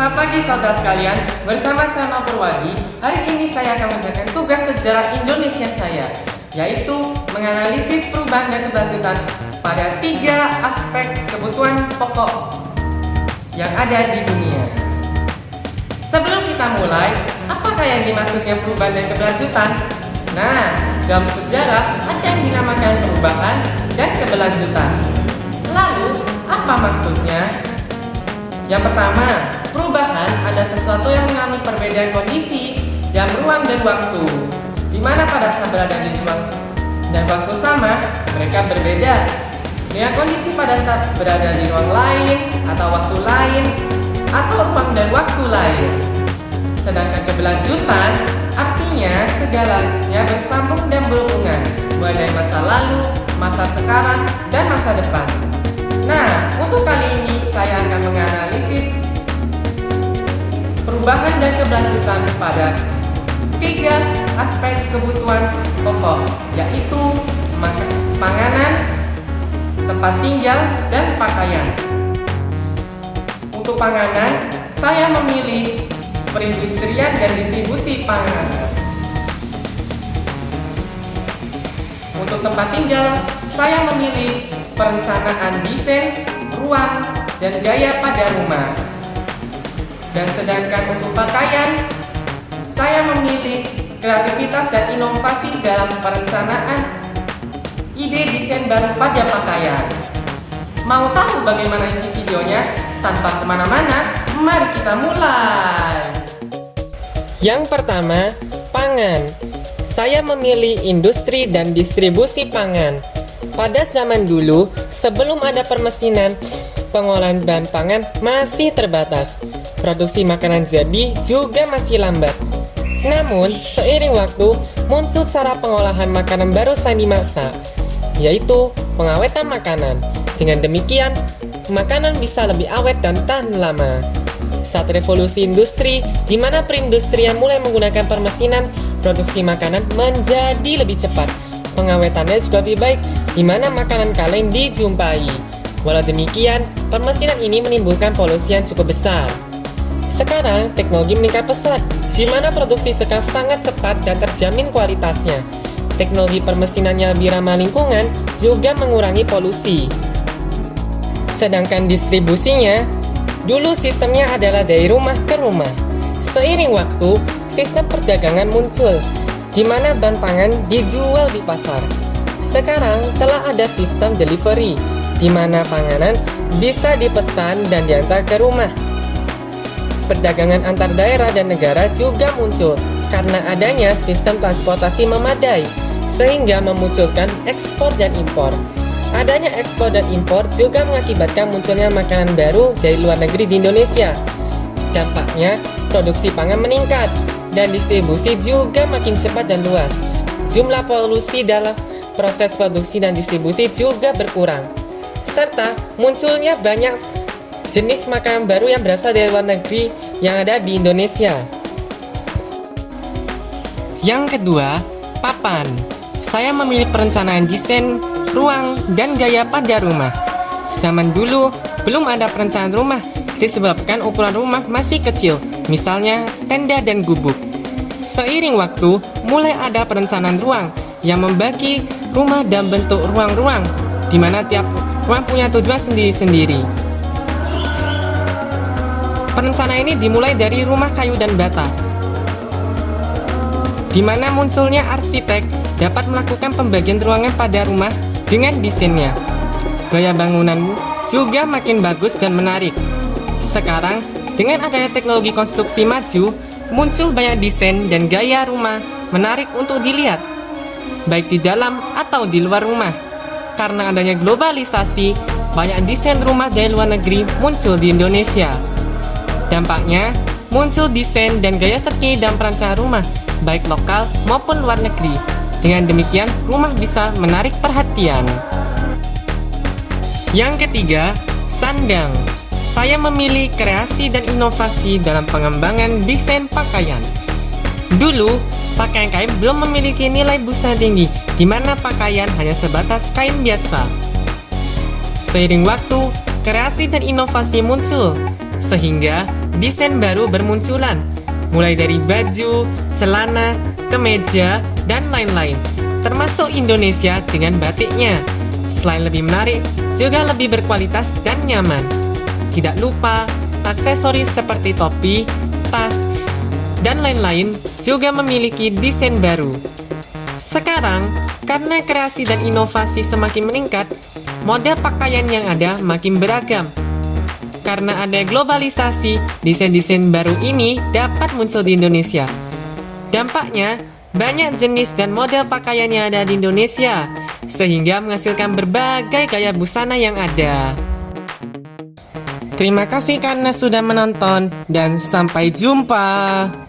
Selamat pagi saudara sekalian, bersama saya Nova Purwadi. Hari ini saya akan mengerjakan tugas sejarah Indonesia saya, yaitu menganalisis perubahan dan keberlanjutan pada 3 aspek kebutuhan pokok yang ada di dunia. Sebelum kita mulai, apakah yang dimaksudnya perubahan dan keberlanjutan? Nah, dalam sejarah ada yang dinamakan perubahan dan keberlanjutan. Lalu, apa maksudnya? Yang pertama, perubahan ada sesuatu yang mengalami perbedaan kondisi dalam ruang dan waktu, di mana pada saat berada di ruang dan waktu sama, mereka berbeda dengan kondisi pada saat berada di ruang lain atau waktu lain atau ruang dan waktu lain. Sedangkan keberlanjutan artinya segalanya bersambung dan berhubungan, mulai dari masa lalu, masa sekarang, dan masa depan. Nah, untuk kali ini saya akan menganalisis perubahan dan keberlanjutan pada 3 aspek kebutuhan pokok, yaitu panganan, tempat tinggal, dan pakaian. Untuk panganan, saya memilih perindustrian dan distribusi pangan. Untuk tempat tinggal, saya memilih perencanaan desain, ruang, dan gaya pada rumah. Dan sedangkan untuk pakaian, saya memilih kreativitas dan inovasi dalam perencanaan ide desain baru pada pakaian. Mau tahu bagaimana isi videonya? Tanpa kemana-mana, mari kita mulai. Yang pertama, pangan. Saya memilih industri dan distribusi pangan. Pada zaman dulu, sebelum ada permesinan, pengolahan bahan pangan masih terbatas. Produksi makanan jadi juga masih lambat. Namun, seiring waktu, muncul cara pengolahan makanan baru selain dimasak, yaitu pengawetan makanan. Dengan demikian, makanan bisa lebih awet dan tahan lama. Saat revolusi industri, di mana perindustrian mulai menggunakan permesinan, produksi makanan menjadi lebih cepat. Pengawetannya juga lebih baik, di mana makanan kaleng dijumpai. Walau demikian, permesinan ini menimbulkan polusi yang cukup besar. Sekarang, teknologi meningkat pesat, di mana produksi sekarang sangat cepat dan terjamin kualitasnya. Teknologi permesinannya lebih ramah lingkungan, juga mengurangi polusi. Sedangkan distribusinya, dulu sistemnya adalah dari rumah ke rumah. Seiring waktu, sistem perdagangan muncul, di mana bahan pangan dijual di pasar. Sekarang telah ada sistem delivery, di mana panganan bisa dipesan dan diantar ke rumah. Perdagangan antar daerah dan negara juga muncul karena adanya sistem transportasi memadai, sehingga memunculkan ekspor dan impor. Adanya ekspor dan impor juga mengakibatkan munculnya makanan baru dari luar negeri di Indonesia. Dampaknya, produksi pangan meningkat dan distribusi juga makin cepat dan luas. Jumlah polusi dalam proses produksi dan distribusi juga berkurang. Serta munculnya banyak jenis makanan baru yang berasal dari luar negeri yang ada di Indonesia. Yang kedua, papan. Saya memilih perencanaan desain, ruang, dan gaya pada rumah. Zaman dulu, belum ada perencanaan rumah disebabkan ukuran rumah masih kecil, misalnya tenda dan gubuk. Seiring waktu, mulai ada perencanaan ruang yang membagi rumah dalam bentuk ruang-ruang, di mana tiap ruang punya tujuan sendiri-sendiri. Perencanaan ini dimulai dari rumah kayu dan bata, di mana munculnya arsitek dapat melakukan pembagian ruangan pada rumah dengan desainnya. Gaya bangunan juga makin bagus dan menarik. Sekarang, dengan adanya teknologi konstruksi maju, muncul banyak desain dan gaya rumah menarik untuk dilihat, baik di dalam atau di luar rumah. Karena adanya globalisasi, banyak desain rumah dari luar negeri muncul di Indonesia. Dampaknya, muncul desain dan gaya terkini dalam perencanaan rumah, baik lokal maupun luar negeri. Dengan demikian, rumah bisa menarik perhatian. Yang ketiga, sandang. Saya memilih kreasi dan inovasi dalam pengembangan desain pakaian. Dulu, pakaian kain belum memiliki nilai busana tinggi, di mana pakaian hanya sebatas kain biasa. Seiring waktu, kreasi dan inovasi muncul. sehingga desain baru bermunculan, mulai dari baju, celana, kemeja, dan lain-lain, termasuk Indonesia dengan batiknya. Selain lebih menarik, juga lebih berkualitas dan nyaman. Tidak lupa, aksesoris seperti topi, tas, dan lain-lain juga memiliki desain baru. Sekarang, karena kreasi dan inovasi semakin meningkat, model pakaian yang ada makin beragam. Karena ada globalisasi, desain-desain baru ini dapat muncul di Indonesia. Dampaknya, banyak jenis dan model pakaian yang ada di Indonesia, sehingga menghasilkan berbagai gaya busana yang ada. Terima kasih karena sudah menonton, dan sampai jumpa.